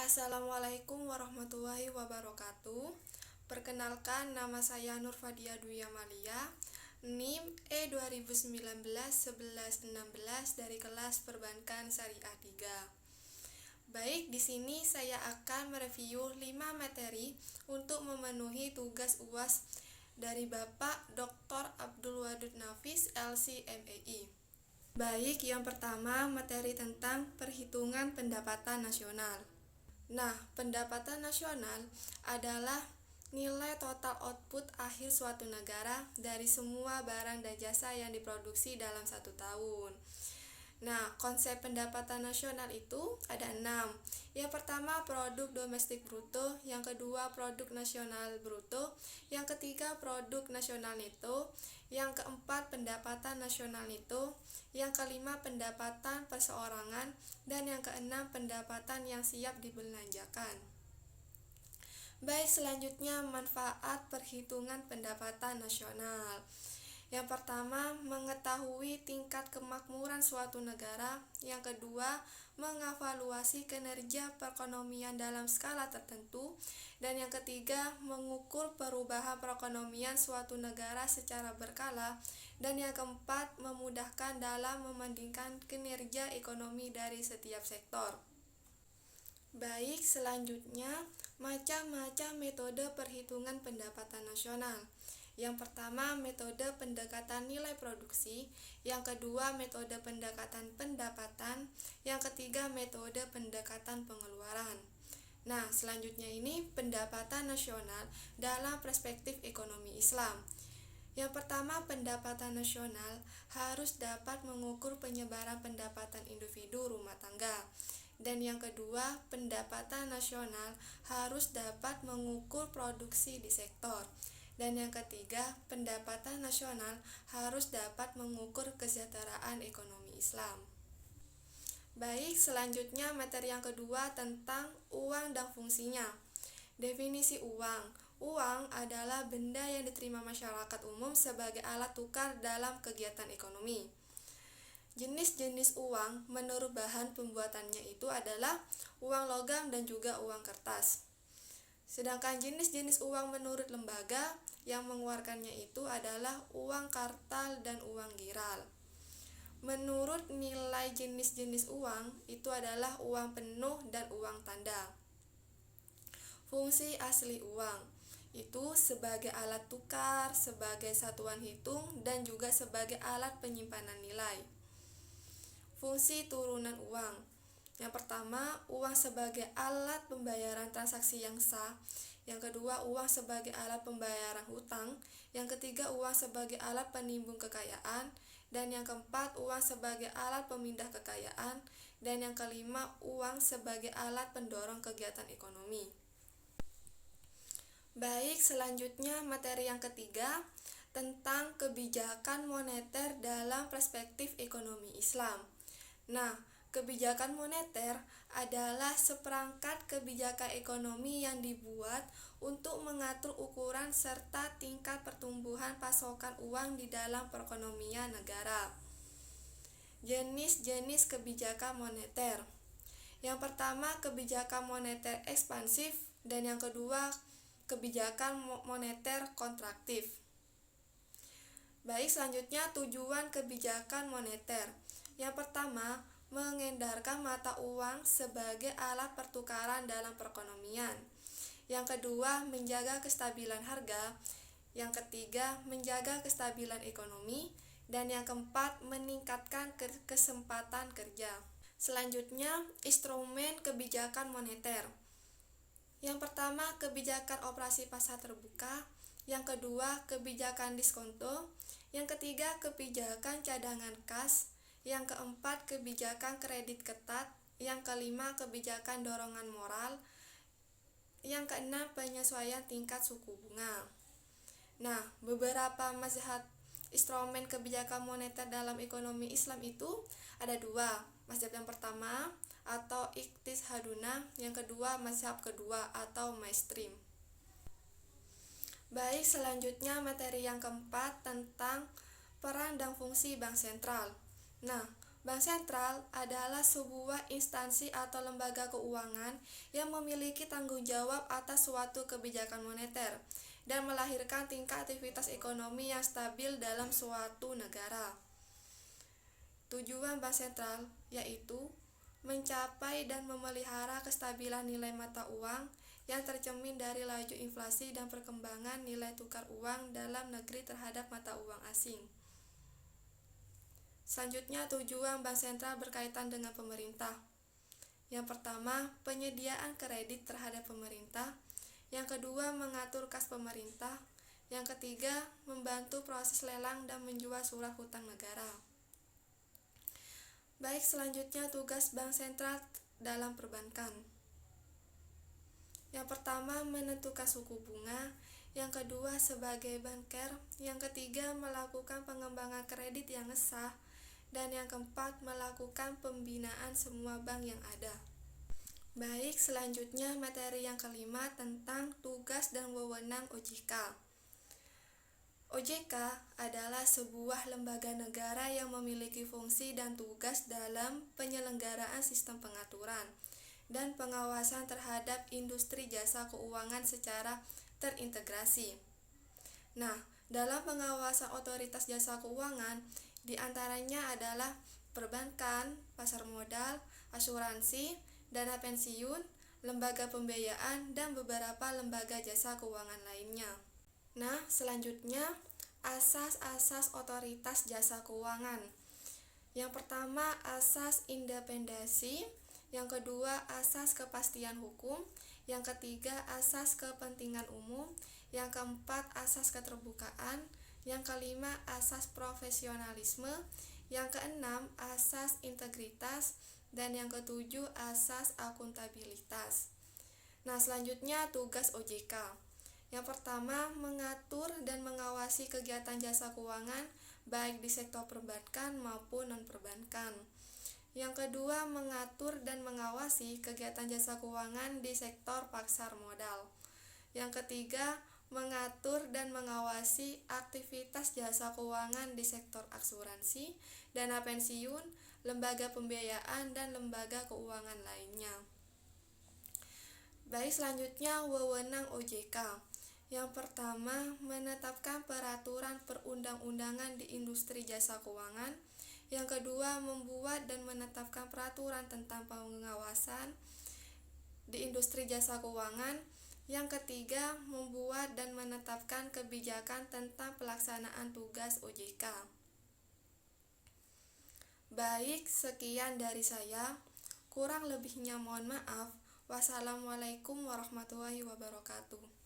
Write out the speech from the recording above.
Assalamualaikum warahmatullahi wabarakatuh. Perkenalkan, nama saya Nurfadia Dwi Amalia, NIM E2019-1116 dari kelas Perbankan Syariah 3. Baik, di sini saya akan mereview 5 materi untuk memenuhi tugas UAS dari Bapak Dr. Abdul Wadud Nafis, LC.MEI. Baik, yang pertama materi tentang perhitungan pendapatan nasional. Nah, pendapatan nasional adalah nilai total output akhir suatu negara dari semua barang dan jasa yang diproduksi dalam satu tahun. Nah, konsep pendapatan nasional itu ada 6. Yang pertama, produk domestik bruto. Yang kedua, produk nasional bruto. Yang ketiga, produk nasional neto. Yang keempat, pendapatan nasional neto. Yang kelima, pendapatan perseorangan. Dan yang keenam, pendapatan yang siap dibelanjakan. Baik, selanjutnya manfaat perhitungan pendapatan nasional. Yang pertama, mengetahui tingkat kemakmuran suatu negara. Yang kedua, mengevaluasi kinerja perekonomian dalam skala tertentu. Dan yang ketiga, mengukur perubahan perekonomian suatu negara secara berkala. Dan yang keempat, memudahkan dalam membandingkan kinerja ekonomi dari setiap sektor. Baik, selanjutnya macam-macam metode perhitungan pendapatan nasional. Yang pertama, metode pendekatan nilai produksi. Yang kedua, metode pendekatan pendapatan. Yang ketiga, metode pendekatan pengeluaran. Nah, selanjutnya ini pendapatan nasional dalam perspektif ekonomi Islam. Yang pertama, pendapatan nasional harus dapat mengukur penyebaran pendapatan individu rumah tangga. Dan yang kedua, pendapatan nasional harus dapat mengukur produksi di sektor. Dan yang ketiga, pendapatan nasional harus dapat mengukur kesejahteraan ekonomi Islam. Baik, selanjutnya materi yang kedua tentang uang dan fungsinya. Definisi uang. Uang adalah benda yang diterima masyarakat umum sebagai alat tukar dalam kegiatan ekonomi. Jenis-jenis uang menurut bahan pembuatannya itu adalah uang logam dan juga uang kertas. Sedangkan jenis-jenis uang menurut lembaga yang mengeluarkannya itu adalah uang kartal dan uang giral. Menurut nilai jenis-jenis uang itu adalah uang penuh dan uang tanda. Fungsi asli uang itu sebagai alat tukar, sebagai satuan hitung, dan juga sebagai alat penyimpanan nilai. Fungsi turunan uang. Yang pertama, uang sebagai alat pembayaran transaksi yang sah. Yang kedua, uang sebagai alat pembayaran hutang. Yang ketiga, uang sebagai alat penimbun kekayaan. Dan yang keempat, uang sebagai alat pemindah kekayaan. Dan yang kelima, uang sebagai alat pendorong kegiatan ekonomi. Baik, selanjutnya materi yang ketiga tentang kebijakan moneter dalam perspektif ekonomi Islam. Nah, kebijakan moneter adalah seperangkat kebijakan ekonomi yang dibuat untuk mengatur ukuran serta tingkat pertumbuhan pasokan uang di dalam perekonomian negara. Jenis-jenis kebijakan moneter. Yang pertama, kebijakan moneter ekspansif, dan yang kedua, kebijakan moneter kontraktif. Baik, selanjutnya tujuan kebijakan moneter. Yang pertama, mengedarkan mata uang sebagai alat pertukaran dalam perekonomian. Yang kedua, menjaga kestabilan harga. Yang ketiga, menjaga kestabilan ekonomi. Dan yang keempat, meningkatkan kesempatan kerja. Selanjutnya, instrumen kebijakan moneter. Yang pertama, kebijakan operasi pasar terbuka. Yang kedua, kebijakan diskonto. Yang ketiga, kebijakan cadangan kas. Yang keempat, kebijakan kredit ketat. Yang kelima, kebijakan dorongan moral. Yang keenam, penyesuaian tingkat suku bunga. Nah, beberapa mazhab instrumen kebijakan moneter dalam ekonomi Islam itu ada 2. Mazhab yang pertama atau iktishaduna, yang kedua mazhab kedua atau mainstream. Baik, selanjutnya materi yang keempat tentang peran dan fungsi bank sentral. Nah, Bank sentral adalah sebuah instansi atau lembaga keuangan yang memiliki tanggung jawab atas suatu kebijakan moneter dan melahirkan tingkat aktivitas ekonomi yang stabil dalam suatu negara. Tujuan bank sentral yaitu mencapai dan memelihara kestabilan nilai mata uang yang tercermin dari laju inflasi dan perkembangan nilai tukar uang dalam negeri terhadap mata uang asing. Selanjutnya, tujuan bank sentral berkaitan dengan pemerintah. Yang pertama, penyediaan kredit terhadap pemerintah. Yang kedua, mengatur kas pemerintah. Yang ketiga, membantu proses lelang dan menjual surat hutang negara. Baik, selanjutnya tugas bank sentral dalam perbankan. Yang pertama, menentukan suku bunga. Yang kedua, sebagai banker. Yang ketiga, melakukan pengembangan kredit yang sah. Dan yang keempat, melakukan pembinaan semua bank yang ada. Baik, selanjutnya materi yang kelima tentang tugas dan wewenang OJK. OJK adalah sebuah lembaga negara yang memiliki fungsi dan tugas dalam penyelenggaraan sistem pengaturan dan pengawasan terhadap industri jasa keuangan secara terintegrasi. Nah, dalam pengawasan otoritas jasa keuangan, di antaranya adalah perbankan, pasar modal, asuransi, dana pensiun, lembaga pembiayaan, dan beberapa lembaga jasa keuangan lainnya. Nah, selanjutnya asas-asas otoritas jasa keuangan. Yang pertama, asas independensi. Yang kedua, asas kepastian hukum. Yang ketiga, asas kepentingan umum. Yang keempat, asas keterbukaan. Yang kelima, asas profesionalisme. Yang keenam, asas integritas. Dan yang ketujuh, asas akuntabilitas. Nah, selanjutnya tugas OJK. Yang pertama, mengatur dan mengawasi kegiatan jasa keuangan baik di sektor perbankan maupun non-perbankan. Yang kedua, mengatur dan mengawasi kegiatan jasa keuangan di sektor pasar modal. Yang ketiga, mengatur dan mengawasi aktivitas jasa keuangan di sektor asuransi, dana pensiun, lembaga pembiayaan, dan lembaga keuangan lainnya. Baik, selanjutnya wewenang OJK. Yang pertama, menetapkan peraturan perundang-undangan di industri jasa keuangan. Yang kedua, membuat dan menetapkan peraturan tentang pengawasan di industri jasa keuangan. Yang ketiga, membuat dan menetapkan kebijakan tentang pelaksanaan tugas OJK. Baik, sekian dari saya. Kurang lebihnya mohon maaf. Wassalamualaikum warahmatullahi wabarakatuh.